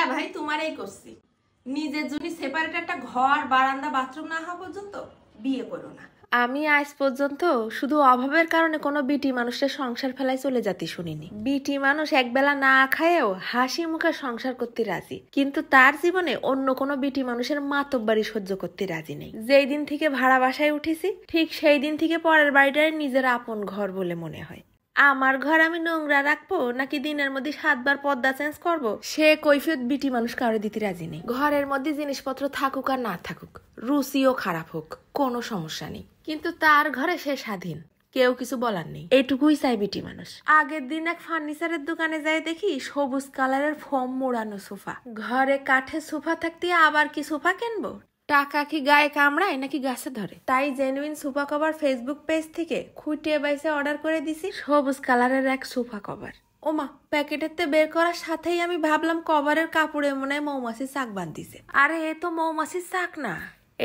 হ্যাঁ ভাই, তোমারই করছি। নিজের জন্য সেপারেট একটা ঘর, বারান্দা, বাথরুম না হওয়া পর্যন্ত বিয়ে করো না। আমি আজ পর্যন্ত শুধু অভাবের কারণে কোনো বিটি মানুষের সংসার ফেলায় চলে যেতে শুনিনি। বিটি মানুষ একবেলা না খায়েও হাসি মুখে সংসার করতে রাজি, কিন্তু তার জীবনে অন্য কোনো বিটি মানুষের মাতব্বাড়ি সহ্য করতে রাজি নেই। যেই দিন থেকে ভাড়া বাসায় উঠেছি ঠিক সেই দিন থেকে পরের বাড়িটাই নিজের আপন ঘর বলে মনে হয়। আমার ঘর আমি নোংরা রাখবো নাকি দিনের মধ্যে 7 বার পর্দা চেঞ্জ করব, সে কৈফিয়ত বিটি মানুষ কারো দিতে রাজি নেই। ঘরের মধ্যে জিনিসপত্র থাকুক আর না থাকুক, রুচিও খারাপ হোক, কোনো সমস্যা নেই, কিন্তু তার ঘরে সে স্বাধীন, কেউ কিছু বলার নেই। এইটুকুই চাই বিটি মানুষ। আগের দিন এক ফার্নিচারের দোকানে যাই দেখি সবুজ কালারের ফোম মোড়ানো সোফা। ঘরে কাঠের সোফা থাকতে আবার কি সোফা কিনবো? টাকা কি গায়ে কামড়ায় নাকি গাছে ধরে? তাই genuine sofa cover Facebook page থেকে খুঁটিয়ে বাইসে অর্ডার করে দিছি সবুজ কালারের এক সোফা কভার। ওমা, প্যাকেটেতে বের করার সাথেই আমি ভাবলাম কভারের কাপড়ে মনে হয় মৌমাছির চাক বাঁধিছে। আরে এ তো মৌমাছির চাক না,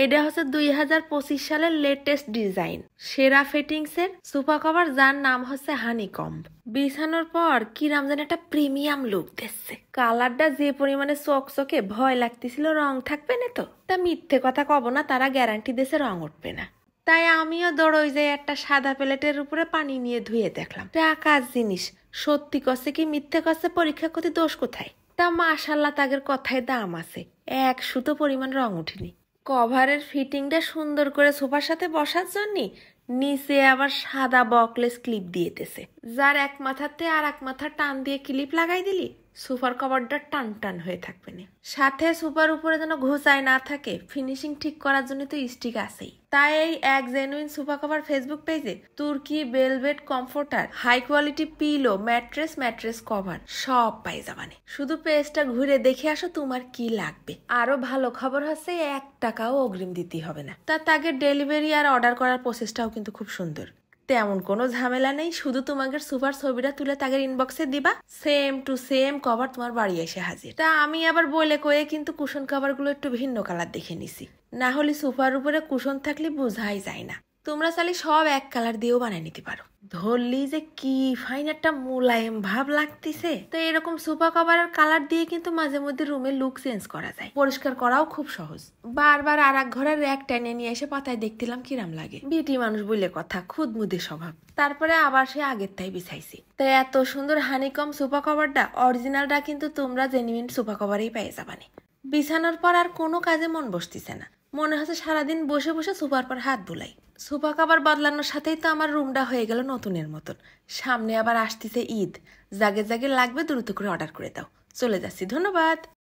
এটা হচ্ছে 2025 সালের লেটেস্ট ডিজাইন সেরা ফিটিংস এর সোফা কভার, যার নাম হচ্ছে হানিকম্ব। বিছানোর পর কিরাম যেন একটা প্রিমিয়াম লুক দিচ্ছে। কালারটা যে পরিমাণে চকচকে, ভয় লাগতেছিল রং থাকবে না তো। তা মিথ্যে কথা কব না, তারা গ্যারান্টি দিয়েছে রং উঠবে না। তাই আমিও দৌড়ই যে একটা সাদা প্লেটের উপরে পানি নিয়ে ধুয়ে দেখলাম। টাকার জিনিস সত্যি কছে কি মিথ্যে কছে পরীক্ষা করতে দোষ কোথায়? তা মাশাল্লাহ তাদের কথায় দাম আছে, এক সুতো পরিমাণ রং উঠেনি। কভারের ফিটিংটা সুন্দর করে সোফার সাথে বসার জন্য নিচে আবার সাদা বকলেস ক্লিপ দিয়েতেছে, যার এক মাথাতে আর এক মাথা টান দিয়ে ক্লিপ লাগাই দিলি সোফার কভারটা টান টান হয়ে থাকবে না। সাথে সোফার উপরে যেন ঘুষায় না থাকে, ফিনিশিং ঠিক করার জন্য তো স্টিক আছেই। তাই এই এক জেনুইন সোফা কভার ফেসবুক পেজে তুর্কি velvet comforter, high quality pillow, mattress cover সব পাই যাবানে। শুধু পেজটা ঘুরে দেখে আসো, তোমার কি লাগবে। আরো ভালো খবর হচ্ছে 1 টাকাও অগ্রিম দিতে হবে না। তাকে ডেলিভারি আর অর্ডার করার প্রসেসটাও কিন্তু খুব সুন্দর, তেমন কোনো ঝামেলা নেই। শুধু তোমাদের সুপার ছবিটা তুলে তাদের ইনবক্সে দিবা, সেম টু সেম কভার তোমার বাড়ি এসে হাজির। তা আমি আবার বলে কয়ে কিন্তু কুশন কভার গুলো একটু ভিন্ন কালার দেখে নিছি, না হলে সোফার উপরে কুশন থাকলে বোঝাই যায় না। তোমরা চাইলে সব এক কালার দিয়েও বানিয়ে নিতে পারো। ধরলি যে কি ফাইন একটা মোলায়েম ভাব লাগতেছে। তো এরকম সোফা কভারের কালার দিয়ে কিন্তু মাঝে মধ্যে রুমের লুক চেঞ্জ করা যায়, পরিষ্কার করাও খুব সহজ। বারবার আর এক ঘরের র্যাক টেনে নিয়ে এসে পাতায় দেখছিলাম কিরাম লাগে। বিটি মানুষ বলে কথা, খুদমুদে স্বভাব। তারপরে আবার সে আগের তাই বিছাইছি। তাই এত সুন্দর হানিকম সোফা কভারটা অরিজিনালটা কিন্তু তোমরা জেনুইন সোফা কভারেই পেয়ে যাবানি। বিছানোর পর আর কোনো কাজে মন বসতেছে না, মনে হচ্ছে সারাদিন বসে বসে সোফার পর হাত বুলাই। সোফা কভার বদলানোর সাথেই তো আমার রুমটা হয়ে গেল নতুনের মতন। সামনে আবার আসতেছে ঈদ, জাগে জাগে লাগবে, দ্রুত করে অর্ডার করে দাও। চলে যাচ্ছি, ধন্যবাদ।